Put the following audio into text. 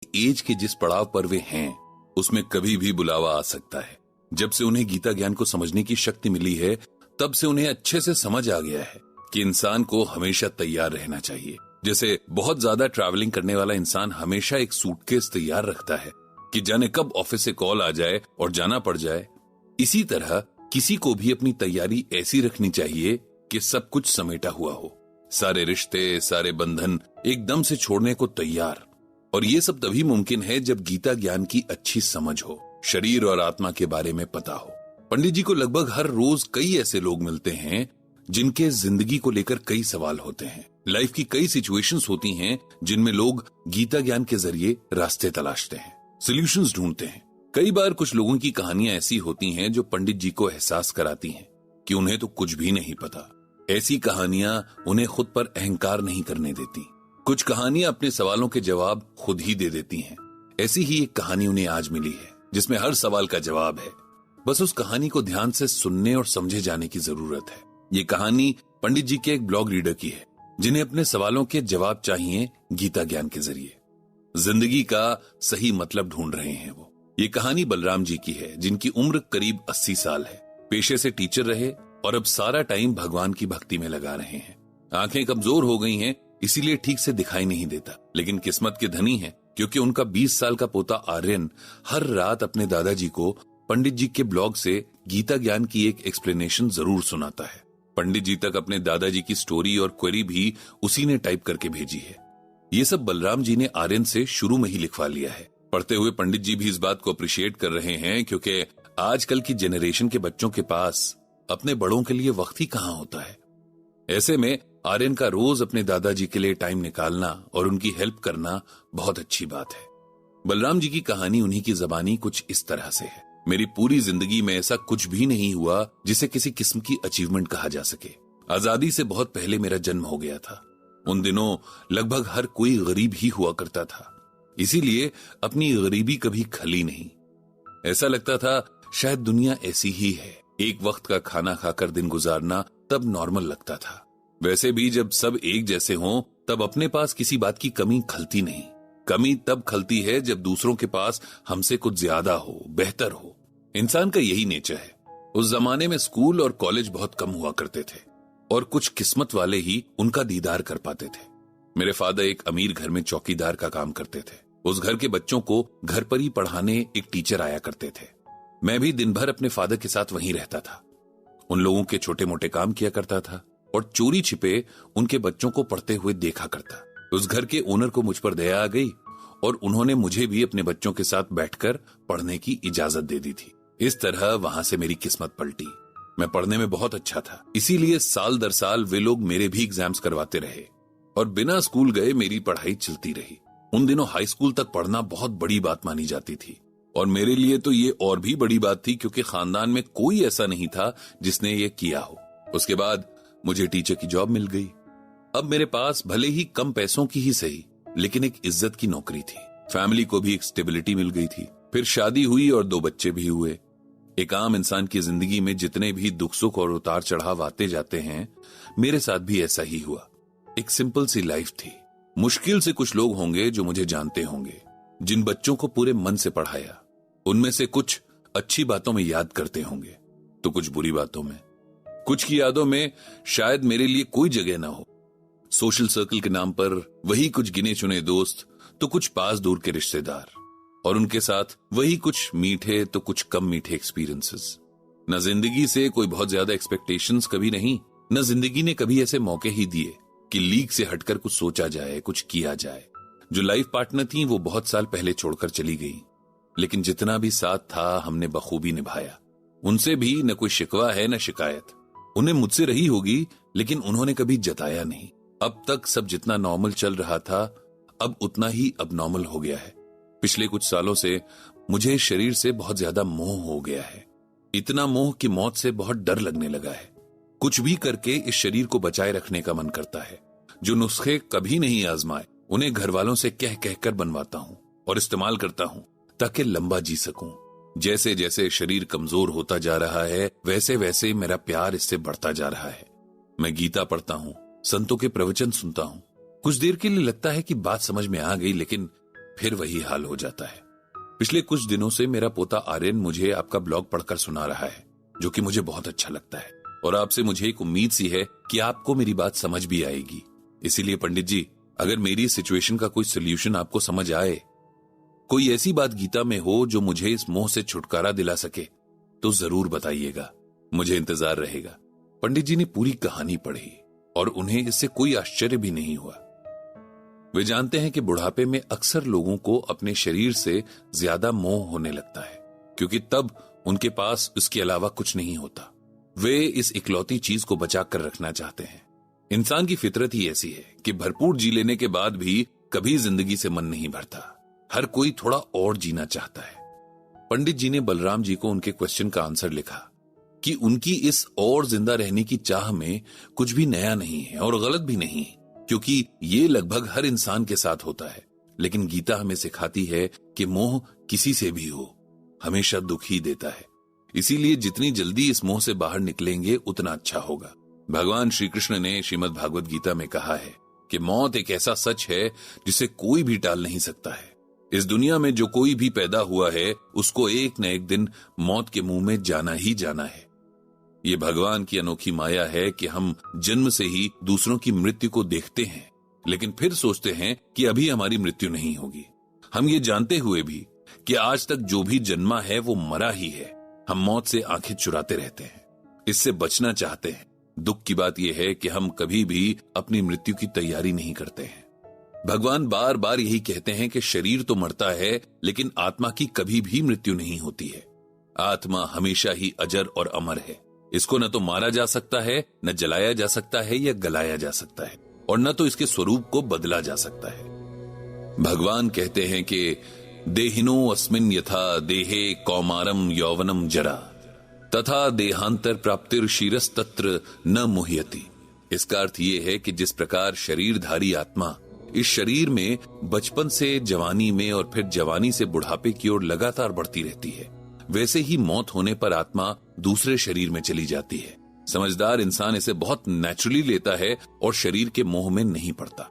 As के जिस पड़ाव पर वे हैं उसमें कभी भी बुलावा आ सकता है। जब से उन्हें गीता ज्ञान को समझने की शक्ति मिली है तब से उन्हें अच्छे से समझ आ गया है कि इंसान को हमेशा तैयार रहना चाहिए। जैसे बहुत ज्यादा ट्रैवलिंग करने वाला इंसान हमेशा एक सूटकेस तैयार रखता है कि जाने कब ऑफिस से कॉल आ जाए और जाना पड़ जाए, इसी तरह किसी को भी अपनी तैयारी ऐसी रखनी चाहिए कि सब कुछ समेटा हुआ हो, सारे रिश्ते, सारे बंधन एकदम से छोड़ने को तैयार। और ये सब तभी मुमकिन है जब गीता ज्ञान की अच्छी समझ हो, शरीर और आत्मा के बारे में पता हो। पंडित जी को लगभग हर रोज कई ऐसे लोग मिलते हैं जिनके जिंदगी को लेकर कई सवाल होते हैं। लाइफ की कई सिचुएशंस होती हैं जिनमें लोग गीता ज्ञान के जरिए रास्ते तलाशते हैं, सॉल्यूशंस ढूंढते हैं। कई बार कुछ लोगों की कहानियां ऐसी होती हैं जो पंडित जी को एहसास कराती हैं कि उन्हें तो कुछ भी नहीं पता। ऐसी कहानियां उन्हें खुद पर अहंकार नहीं करने देती। कुछ कहानियां अपने सवालों के जवाब खुद ही दे देती हैं। ऐसी ही एक कहानी उन्हें आज मिली है जिसमें हर सवाल का जवाब है। बस उस कहानी को ध्यान से सुनने और समझे जाने की जरूरत है। ये कहानी पंडित जी के एक ब्लॉग रीडर की है जिन्हें अपने सवालों के जवाब चाहिए गीता ज्ञान के जरिए। जिंदगी का सही मतलब ढूंढ रहे हैं वो। ये कहानी बलराम जी की है जिनकी उम्र करीब 80 साल है। पेशे से टीचर रहे और अब सारा टाइम भगवान की भक्ति में लगा रहे हैं। आंखें कमजोर हो गई हैं इसीलिए ठीक से दिखाई नहीं देता, लेकिन किस्मत के धनी है क्योंकि उनका 20 साल का पोता आर्यन हर रात अपने दादाजी को पंडित जी के ब्लॉग से गीता ज्ञान की एक एक्सप्लेनेशन जरूर सुनाता है। पंडित जी तक अपने दादाजी की स्टोरी और क्वेरी भी उसी ने टाइप करके भेजी है। ये सब बलराम जी ने आर्यन से शुरू में ही लिखवा लिया है। पढ़ते हुए पंडित जी भी इस बात को अप्रिशिएट कर रहे हैं क्योंकि आजकल की जनरेशन के बच्चों के पास अपने बड़ों के लिए वक्त ही कहाँ होता है। ऐसे में आर्यन का रोज अपने दादाजी के लिए टाइम निकालना और उनकी हेल्प करना बहुत अच्छी बात है। बलराम जी की कहानी उन्हीं की जबानी कुछ इस तरह से है। मेरी पूरी जिंदगी में ऐसा कुछ भी नहीं हुआ जिसे किसी किस्म की अचीवमेंट कहा जा सके। आजादी से बहुत पहले मेरा जन्म हो गया था। उन दिनों लगभग हर कोई गरीब ही हुआ करता था, इसीलिए अपनी गरीबी कभी खली नहीं। ऐसा लगता था शायद दुनिया ऐसी ही है। एक वक्त का खाना खाकर दिन गुजारना तब नॉर्मल लगता था। वैसे भी जब सब एक जैसे हों तब अपने पास किसी बात की कमी खलती नहीं। कमी तब खलती है जब दूसरों के पास हमसे कुछ ज्यादा हो, बेहतर हो। इंसान का यही नेचर है। उस जमाने में स्कूल और कॉलेज बहुत कम हुआ करते थे और कुछ किस्मत वाले ही उनका दीदार कर पाते थे। मेरे फादर एक अमीर घर में चौकीदार का काम करते थे। उस घर के बच्चों को घर पर ही पढ़ाने एक टीचर आया करते थे। मैं भी दिन भर अपने फादर के साथ वहीं रहता था। उन लोगों के छोटे मोटे काम किया करता था और चोरी छिपे उनके बच्चों को पढ़ते हुए देखा करता। उस घर के ओनर को मुझ पर दया आ गई और उन्होंने मुझे भी अपने बच्चों के साथ बैठकर पढ़ने की इजाजत दे दी थी। इस तरह वहां से मेरी किस्मत पलटी। मैं पढ़ने में बहुत अच्छा था, इसीलिए साल दर साल वे लोग मेरे भी एग्जाम्स करवाते रहे और बिना स्कूल गए मेरी पढ़ाई चलती रही। उन दिनों हाई स्कूल तक पढ़ना बहुत बड़ी बात मानी जाती थी और मेरे लिए तो ये और भी बड़ी बात थी क्योंकि खानदान में कोई ऐसा नहीं था जिसने ये किया हो। उसके बाद मुझे टीचर की जॉब मिल गई। अब मेरे पास भले ही कम पैसों की ही सही, लेकिन एक इज्जत की नौकरी थी। फैमिली को भी एक स्टेबिलिटी मिल गई थी। फिर शादी हुई और 2 बच्चे भी हुए। एक आम इंसान की जिंदगी में जितने भी दुख सुख और उतार चढ़ाव आते जाते हैं, मेरे साथ भी ऐसा ही हुआ। एक सिंपल सी लाइफ थी। मुश्किल से कुछ लोग होंगे जो मुझे जानते होंगे, जिन बच्चों को पूरे मन से पढ़ाया। उनमें से कुछ अच्छी बातों में याद करते होंगे तो कुछ बुरी बातों में। कुछ की यादों में शायद मेरे लिए कोई जगह ना हो। सोशल सर्कल के नाम पर वही कुछ गिने चुने दोस्त तो कुछ पास दूर के रिश्तेदार और उनके साथ वही कुछ मीठे तो कुछ कम मीठे एक्सपीरियंसेस। न जिंदगी से कोई बहुत ज्यादा एक्सपेक्टेशंस कभी नहीं, न जिंदगी ने कभी ऐसे मौके ही दिए कि लीक से हटकर कुछ सोचा जाए, कुछ किया जाए। जो लाइफ पार्टनर थी वो बहुत साल पहले छोड़कर चली गई, लेकिन जितना भी साथ था हमने बखूबी निभाया। उनसे भी न कोई शिकवा है न शिकायत। उन्हें मुझसे रही होगी लेकिन उन्होंने कभी जताया नहीं। अब तक सब जितना नॉर्मल चल रहा था अब उतना ही अब नॉर्मल हो गया है। पिछले कुछ सालों से मुझे शरीर से बहुत ज्यादा मोह हो गया है। इतना मोह कि मौत से बहुत डर लगने लगा है। कुछ भी करके इस शरीर को बचाए रखने का मन करता है। जो नुस्खे कभी नहीं आजमाए उन्हें घर वालों से कह कहकर बनवाता हूँ और इस्तेमाल करता हूँ ताकि लंबा जी सकूं। जैसे जैसे शरीर कमजोर होता जा रहा है वैसे वैसे मेरा प्यार इससे बढ़ता जा रहा है। मैं गीता पढ़ता हूँ, संतों के प्रवचन सुनता हूँ। कुछ देर के लिए लगता है कि बात समझ में आ गई, लेकिन फिर वही हाल हो जाता है। पिछले कुछ दिनों से मेरा पोता आर्यन मुझे आपका ब्लॉग पढ़कर सुना रहा है, जो कि मुझे बहुत अच्छा लगता है, और आपसे मुझे एक उम्मीद सी है कि आपको मेरी बात समझ भी आएगी। इसीलिए पंडित जी, अगर मेरी सिचुएशन का कोई सोल्यूशन आपको समझ आए, कोई ऐसी बात गीता में हो जो मुझे इस मोह से छुटकारा दिला सके, तो जरूर बताइएगा, मुझे इंतजार रहेगा। पंडित जी ने पूरी कहानी पढ़ी और उन्हें इससे कोई आश्चर्य भी नहीं हुआ। वे जानते हैं कि बुढ़ापे में अक्सर लोगों को अपने शरीर से ज्यादा मोह होने लगता है, क्योंकि तब उनके पास उसके अलावा कुछ नहीं होता। वे इस इकलौती चीज को बचा कर रखना चाहते हैं। इंसान की फितरत ही ऐसी है कि भरपूर जी लेने के बाद भी कभी जिंदगी से मन नहीं भरता। हर कोई थोड़ा और जीना चाहता है। पंडित जी ने बलराम जी को उनके क्वेश्चन का आंसर लिखा कि उनकी इस और जिंदा रहने की चाह में कुछ भी नया नहीं है और गलत भी नहीं है, क्योंकि ये लगभग हर इंसान के साथ होता है। लेकिन गीता हमें सिखाती है कि मोह किसी से भी हो, हमेशा दुख ही देता है। इसीलिए जितनी जल्दी इस मोह से बाहर निकलेंगे उतना अच्छा होगा। भगवान श्री कृष्ण ने श्रीमद् भागवत गीता में कहा है कि मौत एक ऐसा सच है जिसे कोई भी टाल नहीं सकता है। इस दुनिया में जो कोई भी पैदा हुआ है, उसको एक न एक दिन मौत के मुंह में जाना ही जाना है। ये भगवान की अनोखी माया है कि हम जन्म से ही दूसरों की मृत्यु को देखते हैं, लेकिन फिर सोचते हैं कि अभी हमारी मृत्यु नहीं होगी। हम ये जानते हुए भी कि आज तक जो भी जन्मा है वो मरा ही है, हम मौत से आंखें चुराते रहते हैं, इससे बचना चाहते हैं। दुख की बात यह है कि हम कभी भी अपनी मृत्यु की तैयारी नहीं करते हैं। भगवान बार बार यही कहते हैं कि शरीर तो मरता है, लेकिन आत्मा की कभी भी मृत्यु नहीं होती है। आत्मा हमेशा ही अजर और अमर है। इसको न तो मारा जा सकता है, न जलाया जा सकता है या गलाया जा सकता है, और न तो इसके स्वरूप को बदला जा सकता है। भगवान कहते हैं कि देहिनो अस्मिन् यथा देहे कौमारम यौवनम जरा तथा देहांतर प्राप्तिर शीरस तत्र न मुह्यति। इसका अर्थ यह है कि जिस प्रकार शरीरधारी आत्मा इस शरीर में बचपन से जवानी में और फिर जवानी से बुढ़ापे की ओर लगातार बढ़ती रहती है, वैसे ही मौत होने पर आत्मा दूसरे शरीर में चली जाती है। समझदार इंसान इसे बहुत नेचुरली लेता है और शरीर के मोह में नहीं पड़ता।